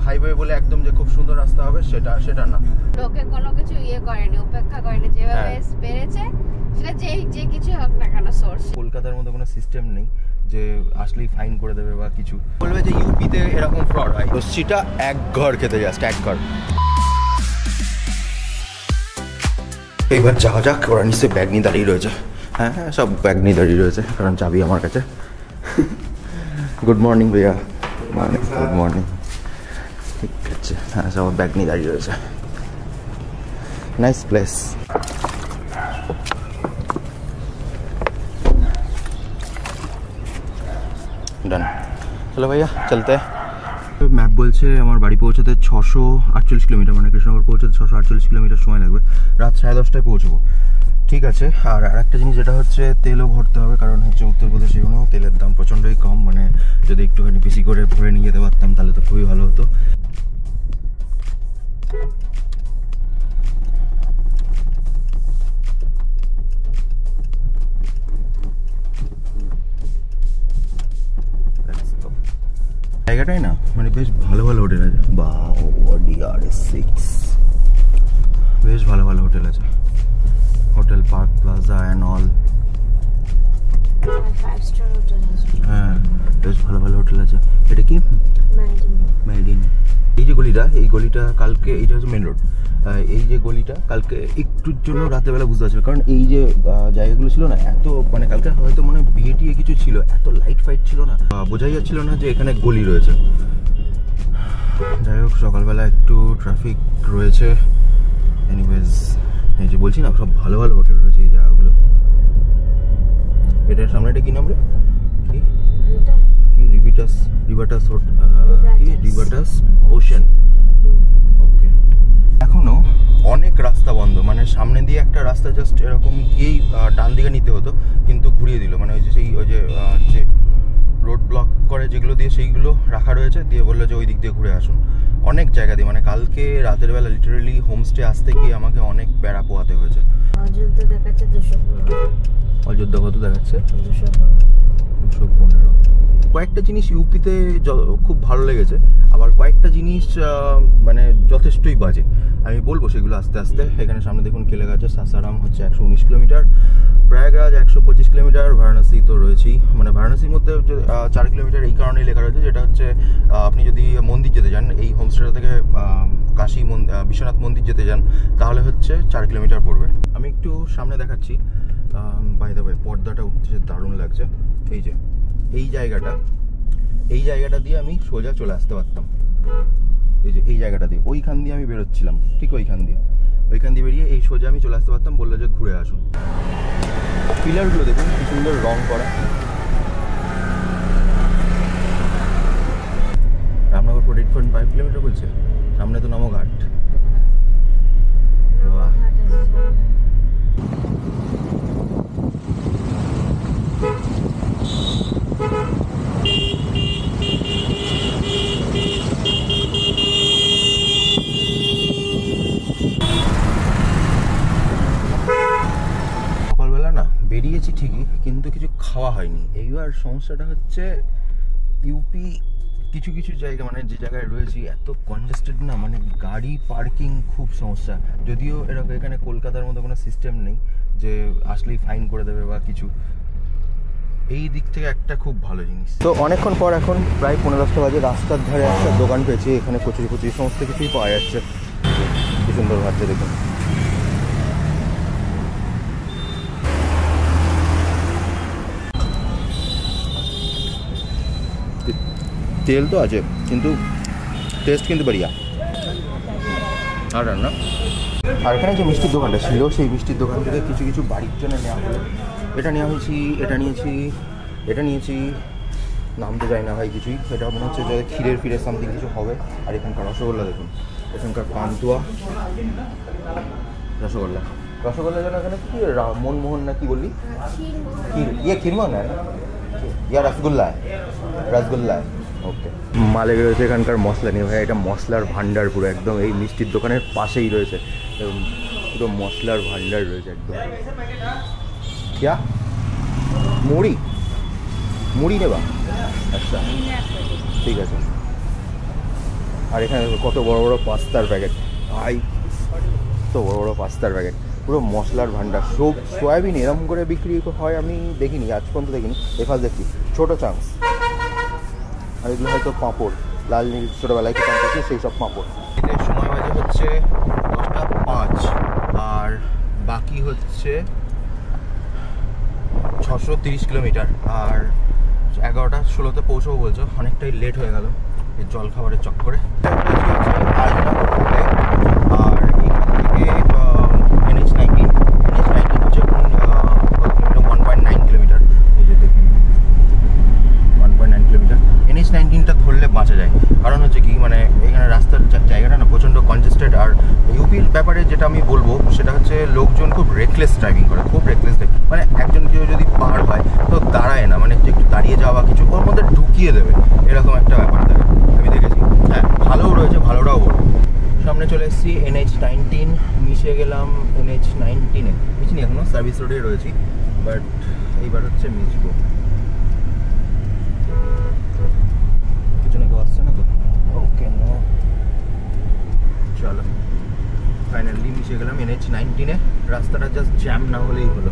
Highway বলে একদম যে খুব সুন্দর রাস্তা হবে সেটা না। লোকে কোনো কিছু করেনি, উপেক্ষা করেনি, যেভাবে পেরেছে সেটা যে কিছু হোক না কেন সোর্স। কলকাতার মধ্যে কোনো সিস্টেম নেই যে আসলেই ফাইন করে দেবে বা কিছু, বলবে যে ইউপিতে এরকম ফ্রড হয়। তো সেটা এক ঘর খেতে জাস্ট এক ঘর। এইবার যাওয়া যাক, ওরা নিশ্চয়ই ব্যাগ নিয়ে দাঁড়িয়ে রয়েছে। হ্যাঁ হ্যাঁ, সব ব্যাগ নিয়ে দাঁড়িয়ে রয়েছে, কারণ চাবি আমার কাছে। গুড মর্নিং ভাইয়া। Good morning. ঠিক আছে, হ্যাঁ সব ব্যাগ নিয়ে দাঁড়িয়ে রয়েছে। Nice place. डन, चलो भैया चलते हैं। ম্যাপ বলছে আমার বাড়ি পৌঁছাতে 648 কিলোমিটার, মানে কৃষ্ণনগর পৌঁছাতে 648 কিলোমিটার সময় লাগবে। রাত 10:30টায় পৌঁছবো। ঠিক আছে। আর আরেকটা জিনিস যেটা হচ্ছে, তেলও ভরতে হবে, কারণ হচ্ছে উত্তরপ্রদেশে কোনো তেলের দাম প্রচণ্ডই কম। মানে যদি একটুখানি বেশি করে ভরে নিয়ে যেতে পারতাম তাহলে তো খুবই ভালো হতো। জায়গাটাই না মানে বেশ ভালো ভালো হোটেল আছে। বেশ ভালো ভালো হোটেল আছে, hotel park plaza and all. হ্যাঁ বেশ ভালো ভালো হোটেল আছে। এটা কি ম্যারিডিন? এই যে গলিটা, এই গলিটা কালকে, এইটা হচ্ছে মেন রোড। এই যে গলিটা কালকে একটুর জন্য রাতেরবেলা বুঝতে পারছিল, কারণ এই যে জায়গাগুলো ছিল না এত, মানে কালকে হয়তো মনে বিয়ে টিয়ে কিছু ছিল, এত লাইট ফাইট ছিল না, বোঝাই যাচ্ছিল না যে এখানে গলি রয়েছে। যাই হোক, সকালবেলা একটু ট্রাফিক রয়েছে। এনিওয়েজ, এই যে বলছি না সব ভালো ভালো হোটেল রয়েছে এই জায়গাগুলো। এটার সামনে এটা কি নাম রে? কি রিভাটাস কি রিভাটাস ওশেন। ওকে। এখনো অনেক রাস্তা বন্ধ, মানে সামনে দিয়ে একটা রাস্তা জাস্ট এরকম গিয়েই ডান দিকে নিতে হতো, কিন্তু ঘুরিয়ে দিল। মানে ওই যে সেই ওই যে রোড ব্লক করে যেগুলো দিয়ে সেইগুলো রাখা রয়েছে, দিয়ে বললো যে ওই দিক দিয়ে ঘুরে আসুন। অনেক জায়গা দিয়ে, মানে কালকে রাতের বেলা লিটারেলি হোমস্টে আসতে গিয়ে আমাকে অনেক বেড়া পোয়াতে হয়েছে। অযোধ্যা দেখাচ্ছে 215। অযোধ্যা কত দেখাচ্ছে? 215। কয়েকটা জিনিস ইউপিতে খুব ভালো লেগেছে, আবার কয়েকটা জিনিস মানে যথেষ্টই বাজে। আমি বলবো সেগুলো আস্তে আস্তে। এখানে সামনে দেখুন কি লেখা আছে, সাসারাম হচ্ছে 119 কিলোমিটার, প্রয়াগরাজ 125 কিলোমিটার, বারাণসী তো রয়েছেই। মানে বারাণসীর মধ্যে 4 কিলোমিটার এই কারণেই লেখা রয়েছে, যেটা হচ্ছে আপনি যদি মন্দির যেতে চান, এই হোমস্টেটা থেকে কাশী বিশ্বনাথ মন্দির যেতে চান, তাহলে হচ্ছে 4 কিলোমিটার পড়বে। আমি একটু সামনে দেখাচ্ছি। বাই দ্য ওয়ে, পর্দাটা উঠছে, দারুণ লাগছে। এই যে এই জায়গাটা দিয়ে আমি সোজা চলে আসতে পারতাম। এই যে এই জায়গাটা দিয়ে, ওইখান দিয়ে আমি বেরোচ্ছিলাম, ঠিক ওইখান দিয়ে বেরিয়ে এই সোজা আমি চলে আসতে পারতাম। বললো যে ঘুরে আসুন। পিলারগুলো দেখুন কি সুন্দর রং করা। রামনগর 48.5 কিলোমিটার বলছে, সামনে তো নমঘাট। বাহ। সকালবেলা না বেরিয়েছি ঠিকই, কিন্তু কিছু খাওয়া হয়নি। এইবার সমস্যাটা হচ্ছে ইউপি কিছু কিছু জায়গা, মানে যে জায়গায় রয়েছি এত কনজেস্টেড না, মানে গাড়ি পার্কিং খুব সমস্যা। যদিও এরকম এখানে কলকাতার মতো কোনো সিস্টেম নেই যে আসলেই ফাইন করে দেবে বা কিছু। এই দিক থেকে একটা খুব ভালো জিনিস। তো অনেকক্ষণ পর, এখন প্রায় 9:30 বাজে, রাস্তার ধারে একটা দোকান পেয়েছি। এখানে কচুরি সমস্ত কিছুই পাওয়া যাচ্ছে। কি সুন্দর ভাবছে দেখুন। তেল তো আছে, কিন্তু টেস্ট কিন্তু বাড়িয়া। আর রান্না। আর এখানে যে মিষ্টির দোকানটা ছিল, সেই মিষ্টির দোকান থেকে কিছু কিছু বাড়ির জন্য নেওয়া হলো। এটা নিয়েছি, নাম তো যায় না ভাই কিছুই। এটা মনে হচ্ছে যে ক্ষীরের সামথিং কিছু হবে। আর এখানকার রসগোল্লা দেখুন, এখানকার পান্তুয়া রসগোল্লা যেন এখানে কি মনমোহন না কি বললি, ক্ষীরমোহন না, ইয়া রসগোল্লা। ওকে। মালিক রয়েছে এখানকার মশলা নিয়ে। ভাই এটা মশলার ভান্ডার পুরো, একদম এই মিষ্টির দোকানের পাশেই রয়েছে, পুরো মশলার ভান্ডার রয়েছে একদম। क्या মুড়ি নেবা? আচ্ছা ঠিক আছে। আর এখানে কত বড় বড় পাস্তার প্যাকেট ভাই, কত বড় বড় পাস্তার প্যাকেট, পুরো মশলার ভান্ডার। সোয়াবিন এরকম করে বিক্রি হয় আমি দেখিনি, আজ পর্যন্ত দেখিনি, এফাস দেখছি ছোটো চান্স। আর এগুলো হয়তো পাঁপড়, লাল নীল ছোটোবেলায় খেতাম করছে সেই সব পাঁপড়। এদের সময় বাজে হচ্ছে 10:05 আর বাকি হচ্ছে 630 কিলোমিটার। আর 11:16 পৌঁছবো বলছো, অনেকটাই লেট হয়ে গেল এই জল খাবারের চক্করে। আর এখান থেকে NH19 হচ্ছে 1.9 কিলোমিটার। এই যে দেখুন 1.9 কিলোমিটার। NH19টা ধরলে বাঁচা যায়, কারণ হচ্ছে কি মানে এখানে রাস্তার জায়গাটা না প্রচণ্ড কনজেস্টেড। আর ইউপির ব্যাপারে যেটা আমি বলবো সেটা হচ্ছে লোকজন খুব রেকলেস ড্রাইভিং করে, খুব রেকলেস। মানে একজন কেউ যদি পার হয় তো দাঁড়ায় না, মানে একটু দাঁড়িয়ে যাওয়া কিছু ওর মধ্যে ঢুকিয়ে দেবে, এরকম একটা ব্যাপার থাকে আমি দেখেছি। হ্যাঁ ভালোও রয়েছে, ভালোটাও বলবো। সামনে চলে এসেছি NH19, মিশে গেলাম NH19-এ, মিশিনি এখনও, সার্ভিস রোডে রয়েছি, বাট এইবার হচ্ছে মিশবো। পিছনে কেউ আসছে না তো? ওকে নো, চলো ফাইনালি মিশে গেলাম NH19-এ। রাস্তাটা জাস্ট জ্যাম না হলেই হলো।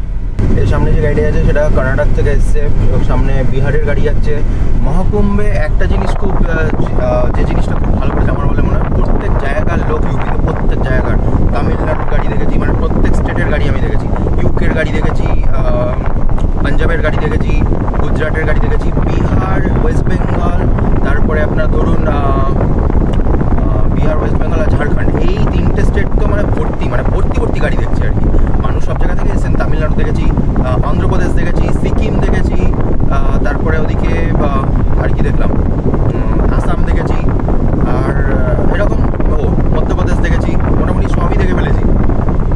এর সামনে যে গাড়ি আছে সেটা কর্ণাটক থেকে এসছে, সামনে বিহারের গাড়ি যাচ্ছে। মহাকুম্ভে একটা জিনিস খুব যে জিনিসটা খুব ভালো করেছে আমার বলে মনে হয়, প্রত্যেক জায়গার লোক ইউপিতে, প্রত্যেক জায়গার। তামিলনাড়ুর গাড়ি দেখেছি, মানে প্রত্যেক স্টেটের গাড়ি আমি দেখেছি। ইউকের গাড়ি দেখেছি, পাঞ্জাবের গাড়ি দেখেছি, গুজরাটের গাড়ি দেখেছি, বিহার, ওয়েস্ট বেঙ্গল, তারপরে আপনার ধরুন বিহার, ওয়েস্ট বেঙ্গল আর ঝাড়খণ্ড, এই তিনটে স্টেট তো মানে ভর্তি গাড়ি দেখছি আর কি। মানুষ সব জায়গা থেকে এসেছেন। তামিলনাড়ু দেখেছি, অন্ধ্রপ্রদেশ দেখেছি, সিকিম দেখেছি, তারপরে ওদিকে আর কি দেখলাম, আসাম দেখেছি, আর এরকম মধ্যপ্রদেশ দেখেছি। মোটামুটি সবই দেখে ফেলেছি।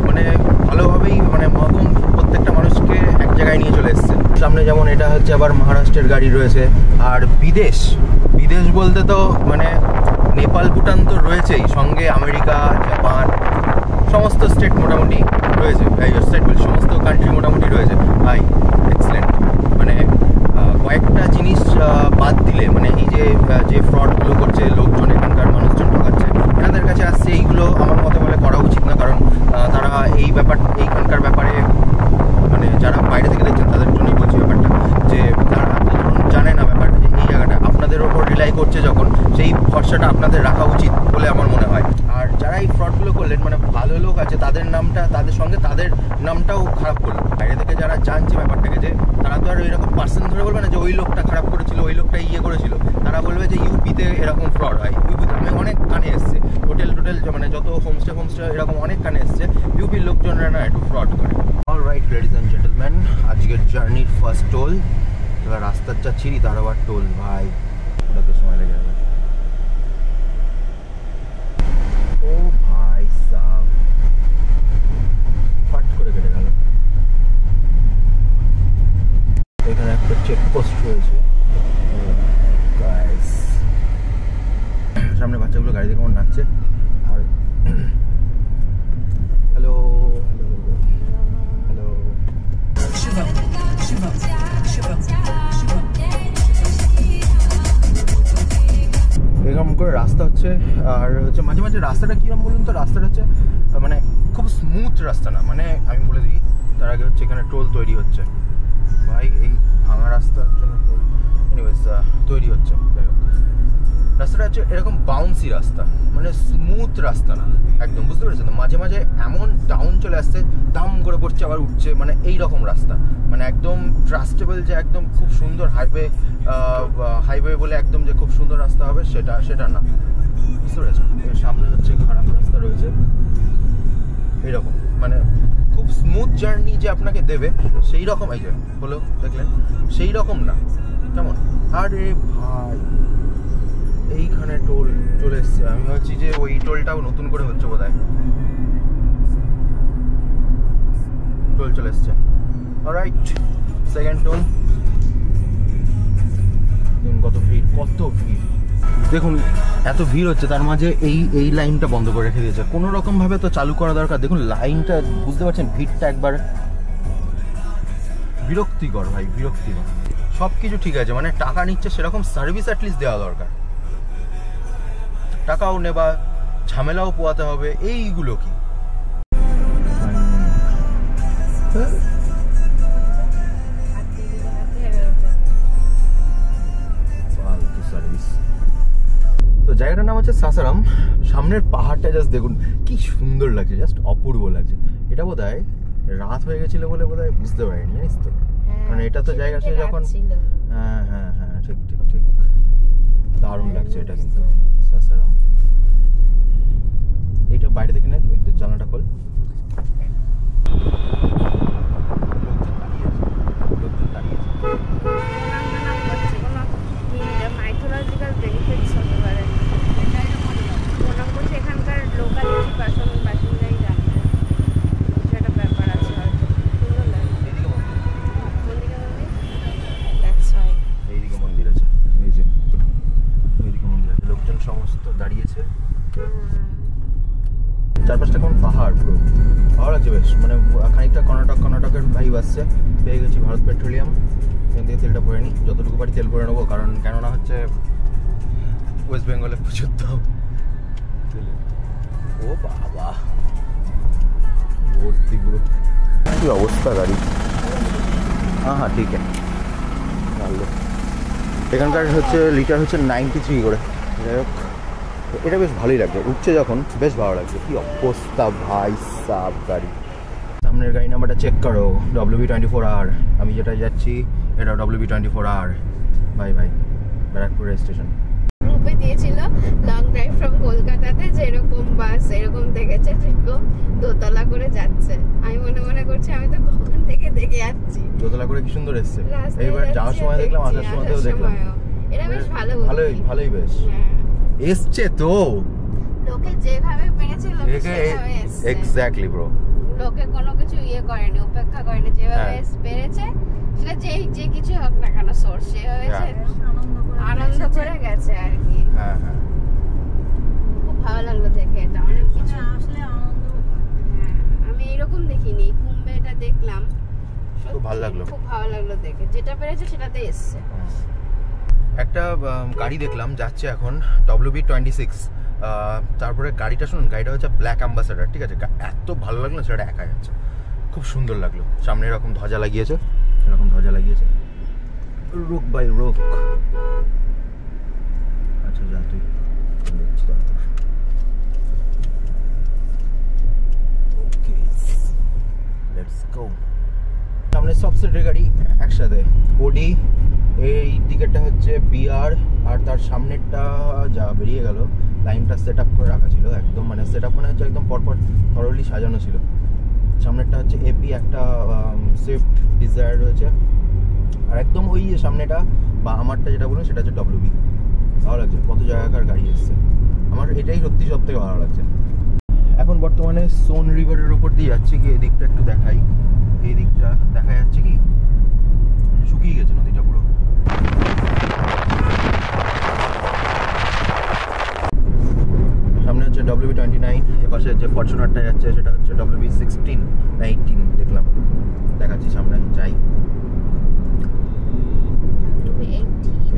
মানে ভালোভাবেই মানে মহাকুম্ভ প্রত্যেকটা মানুষকে এক জায়গায় নিয়ে চলে এসছে। সামনে যেমন এটা হচ্ছে আবার মহারাষ্ট্রের গাড়ি রয়েছে। আর বিদেশ বলতে তো মানে নেপাল, ভুটান তো রয়েছেই, সঙ্গে আমেরিকা, জাপান, সমস্ত স্টেট মোটামুটি রয়েছে। সমস্ত কান্ট্রি মোটামুটি রয়েছে। ভাই এক্সেলেন্ট। মানে কয়েকটা জিনিস বাদ দিলে, মানে এই যে ফ্রডগুলো করছে লোকজন, এখানকার মানুষজন ঠকাচ্ছে, এনাদের কাছে আসছে, এইগুলো আমার মতে বলে করা উচিত না। কারণ তারা এইখানকার ব্যাপারে মানে যারা বাইরে থেকে দেখছেন তাদের জন্যই বলছি ব্যাপারটা, যে তারা জানে না ব্যাপারটা, যে এই জায়গাটা আপনাদের ওপর রিলাই করছে যখন, সেই ভরসাটা আপনাদের রাখা উচিত বলে আমার মনে হয়। আর যারা এই ফ্রডগুলো করলেন, মানে ভালো লোক আছে, তাদের সঙ্গে তাদের নামটাও খারাপ করলো। বাইরে থেকে যারা জানছে ব্যাপারটাকে, যে তারা তো আর এরকম পার্সন ধরে বলবে না যে ওই লোকটা খারাপ করেছিল, ওই লোকটা করেছিল। তারা বলবে যে ইউপিতে এরকম ফ্রড হয়। ইউপিতে আমি অনেক কানে এসছে, হোটেল মানে যত হোমস্টে এরকম অনেক কানে এসছে, ইউপির লোকজনরা না একটু ফ্রড করে। অলরাইট লেডিজ অ্যান্ড জেন্টলম্যান, আজকের জার্নির ফার্স্ট টোল। এবার রাস্তার যা ছিঁড়ি তার আবার টোল, ভাই ওটা তো সময় লেগে যাবে। ও ভাই সাব, ফাট করে কেটে গেল। এখানে একটা চেকপোস্ট রয়েছে। সামনে বাচ্চাগুলো গাড়ি দিয়ে কেমন নাচছে। আর হ্যালো এরকম করে রাস্তা হচ্ছে। আর হচ্ছে মাঝে মাঝে রাস্তাটা কীরকম বলুন তো, রাস্তাটা হচ্ছে মানে খুব স্মুথ রাস্তা না। মানে আমি বলে দিই তার আগে হচ্ছে এখানে টোল তৈরি হচ্ছে। ভাই এই ভাঙা রাস্তার জন্য টোল এনিওয়েজ তৈরি হচ্ছে। রাস্তাটা হচ্ছে এরকম বাউন্সি রাস্তা, মানে স্মুথ রাস্তা না একদম, বুঝতে পেরেছেন তো? মাঝে মাঝে এমন ডাউন চলে আসছে, দাম করে পড়ছে আবার উঠছে, মানে এই রকম রাস্তা। মানে একদম ট্রাস্টেবল যে একদম খুব সুন্দর হাইওয়ে বলে একদম যে খুব সুন্দর রাস্তা হবে সেটা না, বুঝতে পেরেছেন? এর সামনে হচ্ছে খারাপ রাস্তা রয়েছে এইরকম, মানে খুব স্মুথ জার্নি যে আপনাকে দেবে সেই রকম, এই যে হলো দেখলেন, সেই রকম না। কেমন? আরে ভাই এইখানে টোল চলে এসছে। আমি ভাবছি যে ওই টোলটাও নতুন করে হচ্ছে বোধহয়। টোল চলে এসছে। Alright, second toll. দেখুন কত ভিড়। দেখুন এত ভিড় হচ্ছে, তার মাঝে এই লাইনটা বন্ধ করে রেখে দিয়েছে। কোনো রকম ভাবে তো চালু করা দরকার। দেখুন লাইনটা, বুঝতে পারছেন? ভিড়টা একবার বিরক্তিকর ভাই, বিরক্তিকর। সব কিছু ঠিক আছে, মানে টাকা নিচ্ছে, সেরকম সার্ভিস অ্যাটলিস্ট দেওয়া দরকার। টাকাও নেবা, ঝামেলাও পোয়াতে হবে, এইগুলো কি সার্ভিস। তো জায়গাটার নাম হচ্ছে সাসারাম। সামনের পাহাড়টা জাস্ট দেখুন কি সুন্দর লাগছে, জাস্ট অপূর্ব লাগছে। এটা বোধহয় রাত হয়ে গেছিল বলে বোধহয় বুঝতে পারিনি, জানিস তো, মানে এটা তো জায়গা সে যখন হ্যাঁ হ্যাঁ হ্যাঁ ঠিক ঠিক ঠিক, দারুণ লাগছে এটা কিন্তু সাসারাম। এইটা বাইরে থেকে না, ওই জানলাটা খোল। লোকজন দাঁড়িয়ে মাইথোলজিক্যাল বেনিফিটস হতে পারে, মনে করছে এখানকার লোকালিটি বাসিন্দাই জানে, কিছু একটা ব্যাপার আছে হয়তো। সুন্দর লাগে। এইদিকে মন্দির আছে, এই যে এইদিকে মন্দির আছে, লোকজন সমস্ত দাঁড়িয়েছে। চারপাশটা কেমন পাহাড়, পুরো ভালো লাগছে বেশ, মানে খানিকটা কর্ণাটকের ভাইব আসছে। পেয়ে গেছি ভারত পেট্রোলিয়াম, এখান থেকে তেলটা ভরে নিই, যতটুকু পারি তেল ভরে নেবো, কারণ কেননা হচ্ছে ওয়েস্ট বেঙ্গলে প্রচুর দাম তেলে। ও বাবা ভর্তি পুরো, কি অবস্থা গাড়ি। হ্যাঁ হ্যাঁ ঠিক আছে, ভালো। এখানকার হচ্ছে লিটার হচ্ছে 93 করে। যাই হোক, এটা বেশ ভালোই লাগছে, উঠছে যখন বেশ ভালো লাগছে। কি অবস্থা ভাই সাব গাড়ি। সামনের গাড়ি নাম্বারটা চেক করো, WB24R। আমি যেটা যাচ্ছি এটা WB24R। ভাই ভাই, ব্যারাকপুর স্টেশন। গ্রুপে দিয়েছিল লং ড্রাইভ ফ্রম কলকাতাতে, যেরকম বাস এরকম দেখেছে, যেরকম দোতলা করে যাচ্ছে। আমি মনে মনে করছি আমি তো কখন থেকে দেখে যাচ্ছি, দোতলা করে কি সুন্দর এসছে। এইবার যাওয়ার সময় দেখলাম, আসার সময়তেও দেখলাম। এটা বেশ ভালো, ভালোই বেশ এসছে তো। লোকে যেভাবে পেরেছে লোকে সেভাবে এসছে। এক্স্যাক্টলি ব্রো, লোকে কোনো কিছু করেনি, উপেক্ষা করেনি, যেভাবে পেরেছে, সেটা যে কিছু হোক না কেন সোর্স, সেভাবে আনন্দ করে গেছে আর কি। হ্যাঁ হ্যাঁ, খুব ভালো লাগলো দেখে এটা, অনেক কিছু আসলে আনন্দ। হ্যাঁ, আমি এরকম দেখিনি, কুম্ভে এটা দেখলাম, খুব ভালো লাগলো, খুব ভালো লাগলো দেখে, যেটা পেরেছে সেটাতে এসছে। একটা গাড়ি দেখলাম যাচ্ছে এখন WB26। তারপরে গাড়িটা শুনুন, গাড়িটা হচ্ছে ব্ল্যাক অ্যাম্বাসেডার, ঠিক আছে। এত ভালো লাগলো, সেটা একা যাচ্ছে, খুব সুন্দর লাগলো। সামনে এরকম ধ্বজা লাগিয়েছে, রুক বাই রুক। আচ্ছা যা তুই দেখছি, তারপর ওকে লেটস গো। সামনে সব সেটের গাড়ি একসাথে, ওডি, এই দিকেরটা হচ্ছে বিআর, আর তার সামনেরটা যা বেরিয়ে গেল, লাইনটা সেট আপ করে রাখা ছিল একদম, মানে সেট আপ মানে হচ্ছে একদম পরপর থরলি সাজানো ছিল। সামনেরটা হচ্ছে এপি, একটা সুইফট ডিজায়ার রয়েছে, আর একদম ওই সামনেটা বা আমারটা যেটা বলুন সেটা হচ্ছে WB। ভালো লাগছে, কত জায়গাকার গাড়ি এসছে, আমার এটাই সত্যি সব থেকে ভালো লাগছে। এখন বর্তমানে সোন রিভারের ওপর দিয়ে যাচ্ছি, কি এই দিকটা একটু দেখাই। এই দিকটা দেখা যাচ্ছে কি শুকিয়ে গেছে নদীটা পুরো। সামনে হচ্ছে WB29, এপাশে যে ফরচুনারটা যাচ্ছে সেটা হচ্ছে WB16 না 18 দেখলাম, দেখাচ্ছি সামনে, যাই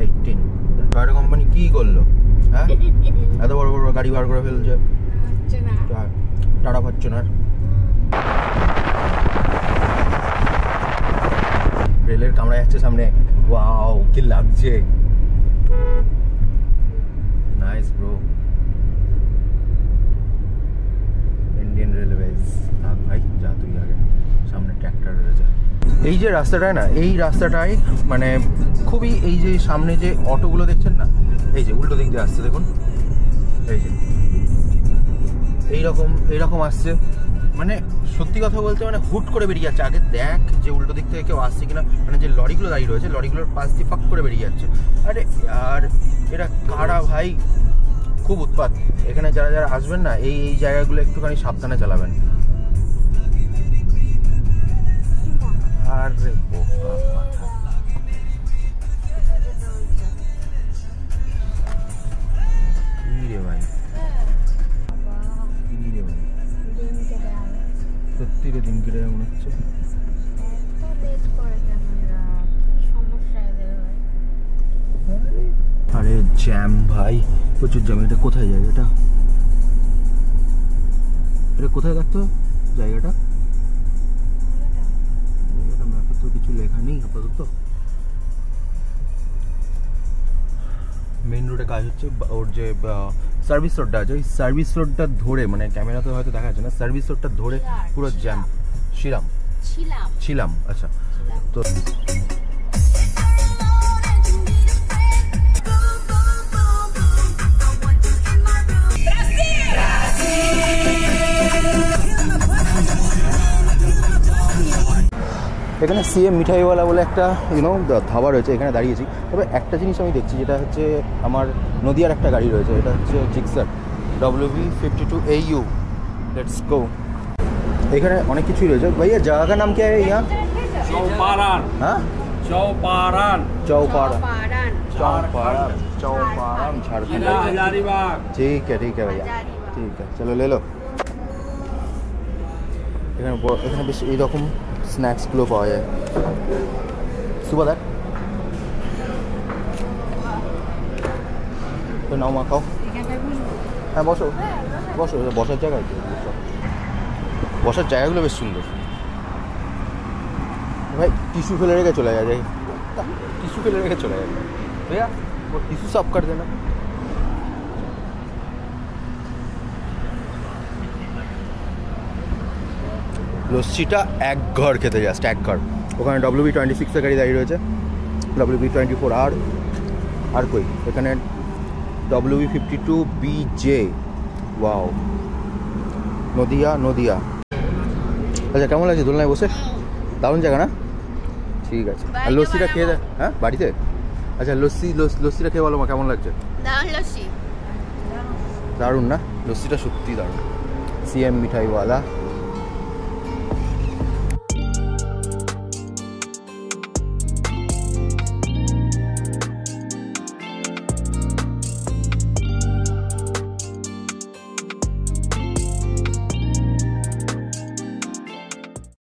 18। টয়োটা কোম্পানি কি করলো, হ্যাঁ এত বড় বড় গাড়ি বার করে ফেলছে, টাটা ফরচুনার। রেলের কামরা যাচ্ছে সামনে, ওয়াও কি লাগছে, নাইস ব্রো। Indian railways. ভাই যা তুই আগে, সামনে ট্র্যাক্টর রয়েছে। এই যে রাস্তাটায় না, এই রাস্তাটায় মানে খুবই, এই যে সামনে যে অটোগুলো দেখছেন না, এই যে উল্টো দিক দিয়ে আসছে দেখুন, এই যে এইরকম আসছে, মানে সত্যি কথা বলতে মানে হুট করে বেরিয়ে যাচ্ছে। আগে দেখ যে উল্টো দিক থেকে কেউ আসছে কিনা, মানে যে লরিগুলো দাঁড়িয়ে রয়েছে, লরিগুলোর পাশ দিয়ে ফাঁক করে বেরিয়ে যাচ্ছে। আরে আর এরা কারা ভাই, খুব উৎপাত। এখানে যারা যারা আসবেন না, এই জায়গাগুলো একটুখানি সাবধানে চালাবেন। আরে বোকা মাথা, কি রে ভাই, সত্যি রে দিন কেটে মনে হচ্ছে। আরে জ্যাম ভাই, প্রচুর জ্যাম। এটা কোথায় জায়গাটা? এটা কোথায় রাখতো জায়গাটা? জায়গাটা ম্যাপে তো কিছু লেখা নেই আপাতত। মেন রোডে কাজ হচ্ছে। ওর যে সার্ভিস রোডটা আছে ওই সার্ভিস রোডটা ধরে, মানে ক্যামেরাতে হয়তো দেখা যাচ্ছে না, সার্ভিস রোডটা ধরে পুরো জ্যাম। ছিলাম আচ্ছা। তো এখানে সিএম মিঠাইওয়ালা বলে একটা ধাবা রয়েছে, এখানে দাঁড়িয়েছি। তবে একটা জিনিস আমি দেখছি, যেটা হচ্ছে আমার নদিয়ার একটা গাড়ি রয়েছে, এটা হচ্ছে জিক্সার WV52AU। Let's go. এখানে অনেক কিছুই রয়েছে। ভাইয়া জায়গা का नाम क्या है यहाँ? चौपारण। हाँ चौपारण झारखंड। हजारीबाग। ठीक है भैया, ठीक है, चलो ले लो। এখানে বেশ এইরকম স্ন্যাক্সগুলো পাওয়া যায়। সুপার দেখ তো, নাও মা খাও। হ্যাঁ বসো বসো, বসার জায়গা আছে, বসার জায়গাগুলো বেশ সুন্দর। ভাই টিস্যু ফেলে রেখে চলে যায়, টিস্যু ফেলে রেখে চলে যায় ভাইয়া, वो टिश्यू साफ कर देना। লস্যিটা এক ঘর খেতে, জাস্ট এক ঘর। ওখানে WV26 এর গাড়ি দাঁড়িয়ে রয়েছে, WV24R। আর কই এখানে WV52BJ। ওয়াও, নদিয়া। আচ্ছা কেমন লাগছে দোলনায় বসে? দারুণ জায়গা না? ঠিক আছে। আর লস্যিটা খেয়ে দেয়? হ্যাঁ বাড়িতে। আচ্ছা লস্যিটা খেয়ে বলো মা কেমন লাগছে? দারুণ না? লস্যিটা সত্যি দারুণ। সিএম মিঠাইওয়ালা।